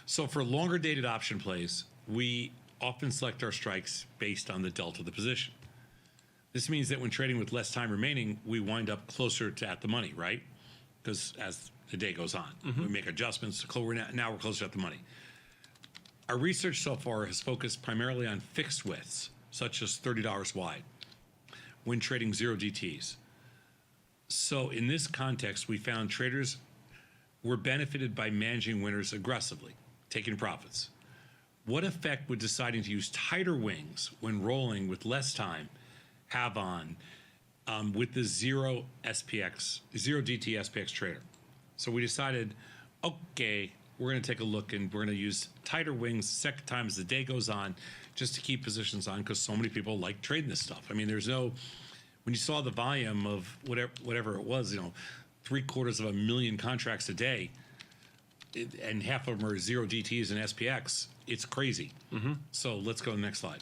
So for longer dated option plays, we often select our strikes based on the delta of the position. This means that when trading with less time remaining, we wind up closer to at the money, right? Because as the day goes on, we make adjustments. Now we're closer at the money. Our research so far has focused primarily on fixed widths, such as $30 wide, when trading 0 DTs. So in this context, we found traders were benefited by managing winners aggressively, taking profits. What effect would deciding to use tighter wings when rolling with less time have on with the 0 DT SPX trader? So we decided, okay, we're going to take a look and we're going to use tighter wings second time as the day goes on, just to keep positions on, because so many people like trading this stuff. I mean, when you saw the volume of whatever it was, 750,000 contracts a day, and half of them are 0 DTs and SPX, it's crazy. So let's go to the next slide.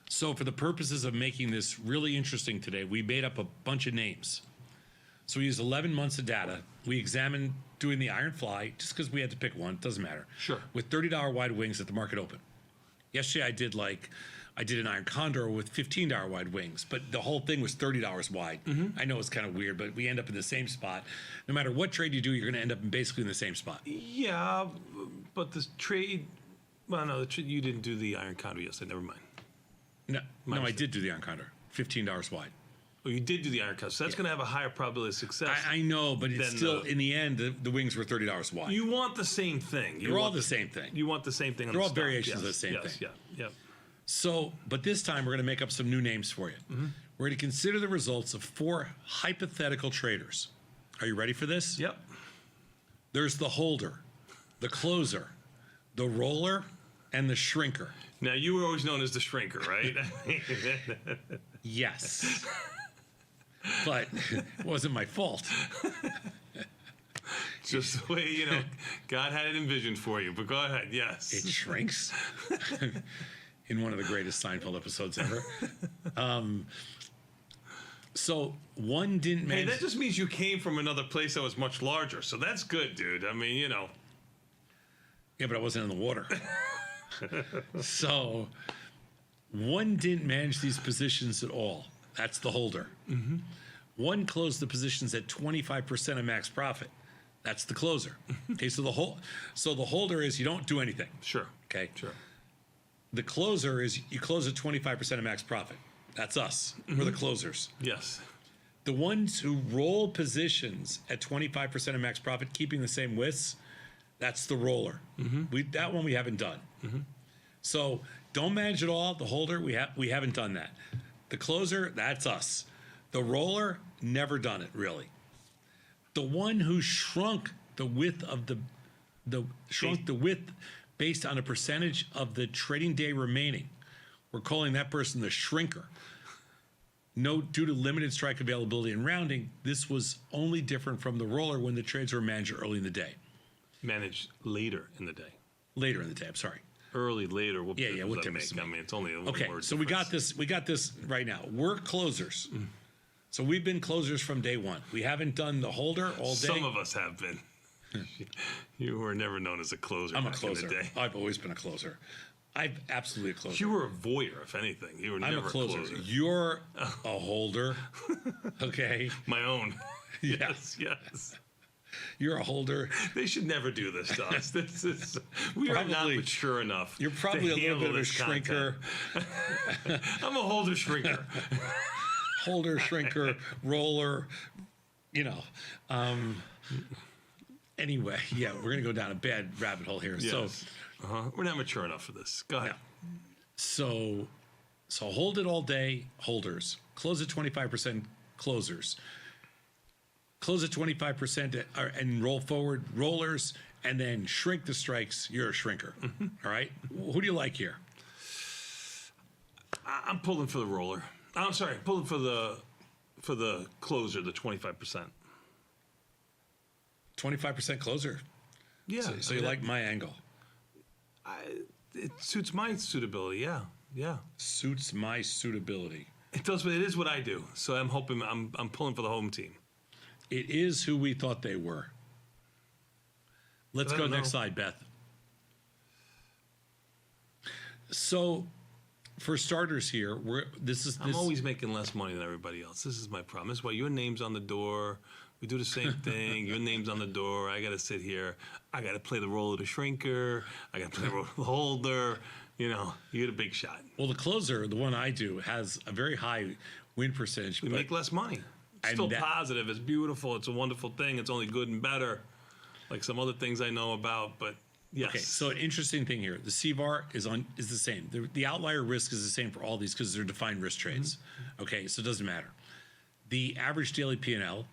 So for the purposes of making this really interesting today, we made up a bunch of names. So we used 11 months of data. We examined doing the iron fly, just because we had to pick one, it doesn't matter. Sure. With $30 wide wings at the market open. Yesterday I did an iron condor with $15 wide wings, but the whole thing was $30 wide. I know it's kind of weird, but we end up in the same spot. No matter what trade you do, you're going to end up basically in the same spot. Yeah, but this trade, well, no, you didn't do the iron condor yesterday. Never mind. No, I did do the iron condor, $15 wide. Oh, you did do the iron condor, so that's going to have a higher probability of success. I know, but it's still, in the end, the wings were $30 wide. You want the same thing. They're all the same thing. You want the same thing on They're the all stock. variations of the same thing. Yeah. So, but this time we're going to make up some new names for you. We're going to consider the results of 4 hypothetical traders. Are you ready for this? Yep. There's the holder, the closer, the roller, and the shrinker. Now, you were always known as the shrinker, right? Yes. But it wasn't my fault. Just the way, God had it envisioned for you. But go ahead, yes. It shrinks. In one of the greatest Seinfeld episodes ever. So one didn't manage. Hey, that just means you came from another place that was much larger. So that's good, dude. I mean, Yeah, but I wasn't in the water. So one didn't manage these positions at all. That's the holder. One closed the positions at 25% of max profit. That's the closer. Okay, so the holder is you don't do anything. Sure. Okay. Sure. The closer is you close at 25% of max profit. That's us. We're the closers. Yes. The ones who roll positions at 25% of max profit, keeping the same widths, that's the roller. That one we haven't done. So don't manage it all. The holder, we haven't done that. The closer, that's us. The roller, never done it really. The one who shrunk the width of the width based on a percentage of the trading day remaining, we're calling that person the shrinker. No, due to limited strike availability and rounding, this was only different from the roller when the trades were managed early in the day. Managed later in the day. Later in the day, I'm sorry. Early, later. What Yeah, what difference does that make? I mean, it's only a okay, word so difference. we got this right now. We're closers. So we've been closers from day one. We haven't done the holder all day. Some of us have been. You were never known as a closer. I'm a back closer. In the day. I've always been a closer. I'm absolutely a closer. You were a voyeur, if anything. You were I'm never a closer. You're a holder. Okay. My own. Yeah. Yes. You're a holder. They should never do this to us. We are not mature enough. You're probably a little bit of a shrinker. I'm a holder shrinker. Holder, shrinker, roller, Anyway, yeah, we're going to go down a bad rabbit hole here. Yes. So we're not mature enough for this. Go ahead. Yeah. So hold it all day, holders. Close at 25%, closers. Close at 25% and roll forward, rollers, and then shrink the strikes. You're a shrinker. All right? Who do you like here? I'm pulling for the roller. I'm sorry, pulling for the closer, the 25%. 25% closer. Yeah. So you like my angle? It suits my suitability. Yeah. Suits my suitability. It does. It is what I do. So I'm hoping I'm pulling for the home team. It is who we thought they were. Let's I go don't next know. slide, Beth. So, for starters here, I'm always making less money than everybody else. This is my problem. This is why your name's on the door. We do the same thing. Your name's on the door. I got to sit here. I got to play the role of the shrinker. I got to play the role of the holder. You know, you get a big shot. well, the closer, the one I do, has a very high win percentage. We but make less money. It's And still that- positive. It's beautiful. It's a wonderful thing. It's only good and better, like some other things I know about. But yes. Okay, so an interesting thing here. The CVAR is the same. The outlier risk is the same for all these because they're defined risk trades. Okay, so it doesn't matter. The average daily P&L,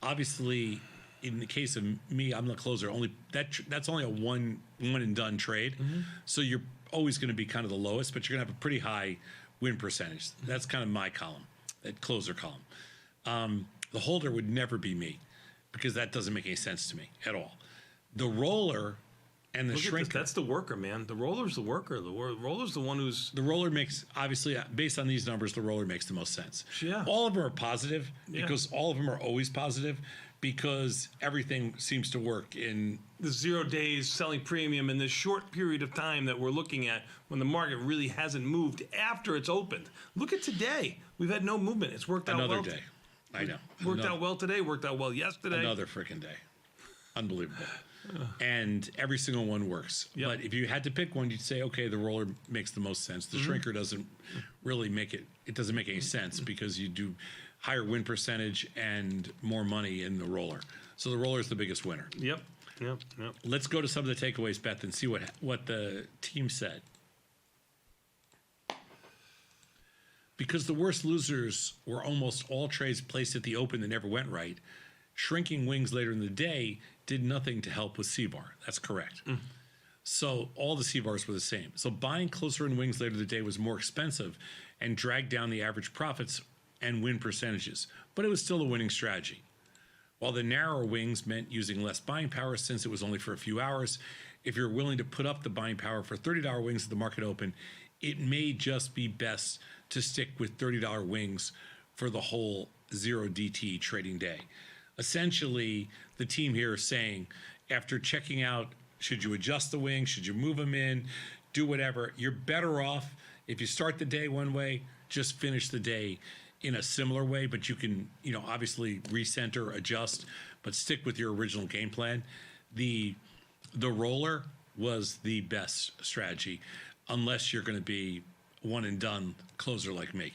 obviously, in the case of me, I'm the closer. That's only a one and done trade. So you're always going to be kind of the lowest, but you're going to have a pretty high win percentage. That's kind of my column, that closer column. The holder would never be me because that doesn't make any sense to me at all. The roller and the Look at this. shrinker. That's the worker, man. The roller's the worker. The roller's the one who's. The roller makes, obviously, based on these numbers, the roller makes the most sense. Yeah. All of them are positive Yeah. because all of them are always positive because everything seems to work in. The 0 days selling premium in this short period of time that we're looking at when the market really hasn't moved after it's opened. Look at today. We've had no movement. It's worked out Another well. day. I know. Worked out well today. Worked out well yesterday. Another freaking day. Unbelievable. And every single one works. Yep. But if you had to pick one, you'd say, okay, the roller makes the most sense. The shrinker doesn't really it doesn't make any sense because you do higher win percentage and more money in the roller. So the roller is the biggest winner. Yep. Yep. Yep. Let's go to some of the takeaways, Beth, and see what the team said. Because the worst losers were almost all trades placed at the open that never went right, shrinking wings later in the day did nothing to help with CVAR. That's correct. So all the CVARs were the same. So buying closer in wings later in the day was more expensive and dragged down the average profits and win percentages, but it was still a winning strategy. While the narrower wings meant using less buying power since it was only for a few hours, if you're willing to put up the buying power for $30 wings at the market open, it may just be best to stick with $30 wings for the whole 0 DT trading day. Essentially, the team here is saying, after checking out, should you adjust the wings, should you move them in, do whatever, you're better off if you start the day one way, just finish the day in a similar way, but you can, obviously recenter, adjust, but stick with your original game plan. The roller was the best strategy, unless you're going to be one and done closer like me.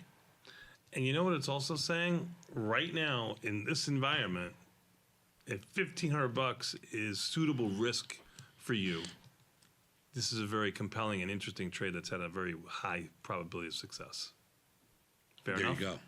And you know what it's also saying? Right now, in this environment, if $1,500 is suitable risk for you, this is a very compelling and interesting trade that's had a very high probability of success. Fair There enough? you go.